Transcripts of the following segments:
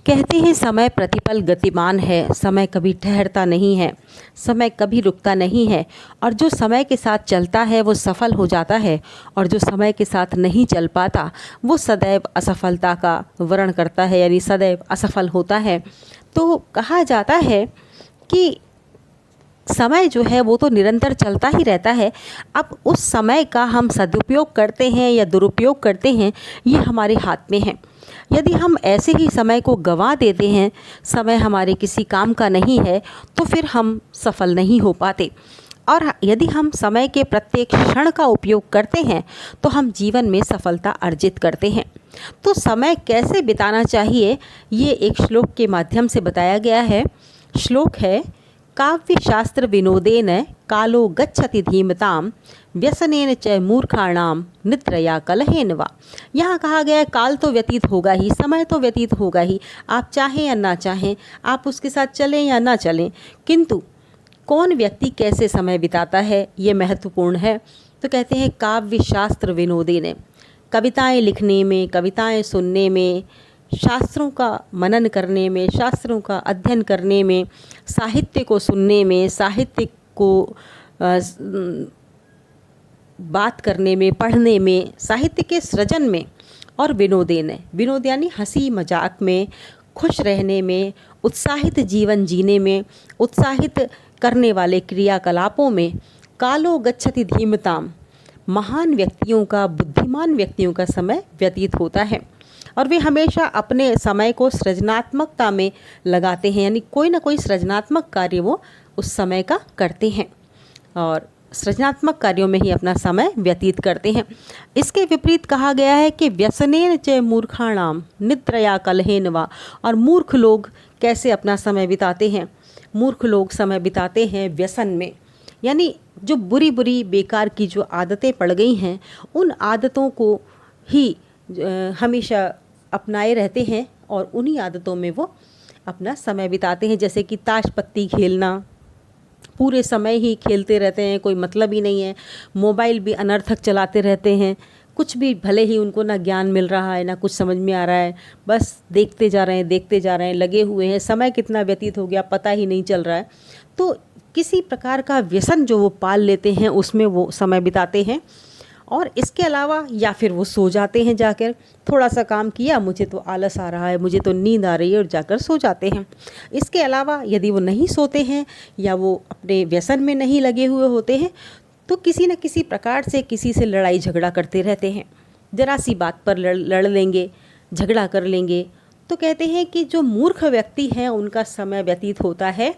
कहते हैं समय प्रतिपल गतिमान है, समय कभी ठहरता नहीं है, समय कभी रुकता नहीं है। और जो समय के साथ चलता है वो सफल हो जाता है, और जो समय के साथ नहीं चल पाता वो सदैव असफलता का वर्ण करता है, यानी सदैव असफल होता है। तो कहा जाता है कि समय जो है वो तो निरंतर चलता ही रहता है। अब उस समय का हम सदुपयोग करते हैं या दुरुपयोग करते हैं, ये हमारे हाथ में है। यदि हम ऐसे ही समय को गंवा देते हैं, समय हमारे किसी काम का नहीं है, तो फिर हम सफल नहीं हो पाते। और यदि हम समय के प्रत्येक क्षण का उपयोग करते हैं तो हम जीवन में सफलता अर्जित करते हैं। तो समय कैसे बिताना चाहिए, ये एक श्लोक के माध्यम से बताया गया है। श्लोक है, काव्य शास्त्र विनोदेन कालो गच्छति धीमताम व्यसनेन च मूर्खाणाम निद्रया कलहेन वा। यहाँ कहा गया है काल तो व्यतीत होगा ही, समय तो व्यतीत होगा ही, आप चाहें या ना चाहें, आप उसके साथ चलें या ना चलें, किंतु कौन व्यक्ति कैसे समय बिताता है ये महत्वपूर्ण है। तो कहते हैं काव्य शास्त्र विनोदेन, कविताएं लिखने में, कविताएं सुनने में, शास्त्रों का मनन करने में, शास्त्रों का अध्ययन करने में, साहित्य को सुनने में, साहित्य को बात करने में, पढ़ने में, साहित्य के सृजन में, और विनोदेन, विनोद यानी हंसी मजाक में, खुश रहने में, उत्साहित जीवन जीने में, उत्साहित करने वाले क्रियाकलापों में, कालो गच्छति धीमताम, महान व्यक्तियों का, बुद्धिमान व्यक्तियों का समय व्यतीत होता है। और वे हमेशा अपने समय को सृजनात्मकता में लगाते हैं, यानी कोई ना कोई सृजनात्मक कार्य वो उस समय का करते हैं और सृजनात्मक कार्यों में ही अपना समय व्यतीत करते हैं। इसके विपरीत कहा गया है कि व्यसनेन च मूर्खाणाम निद्रया कलहेन वा। और मूर्ख लोग कैसे अपना समय बिताते हैं? मूर्ख लोग समय बिताते हैं व्यसन में, यानी जो बुरी बुरी बेकार की जो आदतें पड़ गई हैं उन आदतों को ही हमेशा अपनाए रहते हैं और उन्हीं आदतों में वो अपना समय बिताते हैं। जैसे कि ताश पत्ती खेलना, पूरे समय ही खेलते रहते हैं, कोई मतलब ही नहीं है। मोबाइल भी अनर्थक चलाते रहते हैं, कुछ भी, भले ही उनको ना ज्ञान मिल रहा है ना कुछ समझ में आ रहा है, बस देखते जा रहे हैं, देखते जा रहे हैं, लगे हुए हैं, समय कितना व्यतीत हो गया पता ही नहीं चल रहा है। तो किसी प्रकार का व्यसन जो वो पाल लेते हैं उसमें वो समय बिताते हैं। और इसके अलावा या फिर वो सो जाते हैं जाकर, थोड़ा सा काम किया, मुझे तो आलस आ रहा है, मुझे तो नींद आ रही है, और जाकर सो जाते हैं। इसके अलावा यदि वो नहीं सोते हैं या वो अपने व्यसन में नहीं लगे हुए होते हैं तो किसी न किसी प्रकार से किसी से लड़ाई झगड़ा करते रहते हैं। ज़रा सी बात पर लड़ लेंगे, झगड़ा कर लेंगे। तो कहते हैं कि जो मूर्ख व्यक्ति हैं उनका समय व्यतीत होता है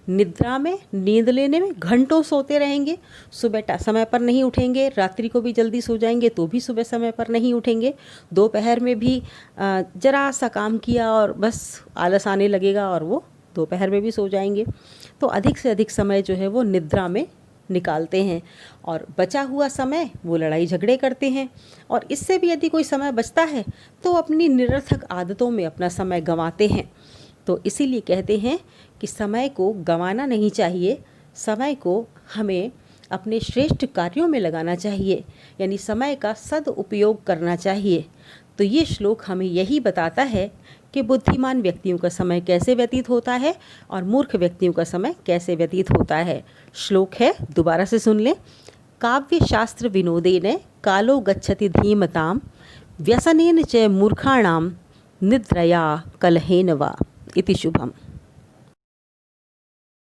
निद्रा में, नींद लेने में। घंटों सोते रहेंगे, सुबह समय पर नहीं उठेंगे, रात्रि को भी जल्दी सो जाएंगे तो भी सुबह समय पर नहीं उठेंगे। दोपहर में भी जरा सा काम किया और बस आलस आने लगेगा और वो दोपहर में भी सो जाएंगे। तो अधिक से अधिक समय जो है वो निद्रा में निकालते हैं और बचा हुआ समय वो लड़ाई झगड़े करते हैं। और इससे भी यदि कोई समय बचता है तो अपनी निरर्थक आदतों में अपना समय गंवाते हैं। तो इसीलिए कहते हैं कि समय को गंवाना नहीं चाहिए, समय को हमें अपने श्रेष्ठ कार्यों में लगाना चाहिए, यानी समय का सदुपयोग करना चाहिए। तो ये श्लोक हमें यही बताता है कि बुद्धिमान व्यक्तियों का समय कैसे व्यतीत होता है और मूर्ख व्यक्तियों का समय कैसे व्यतीत होता है। श्लोक है, दोबारा से सुन लें। काव्य शास्त्र विनोदेन कालो गच्छति धीमताम व्यसनेन च मूर्खाणाम निद्रया कलहेन वा। इति शुभम।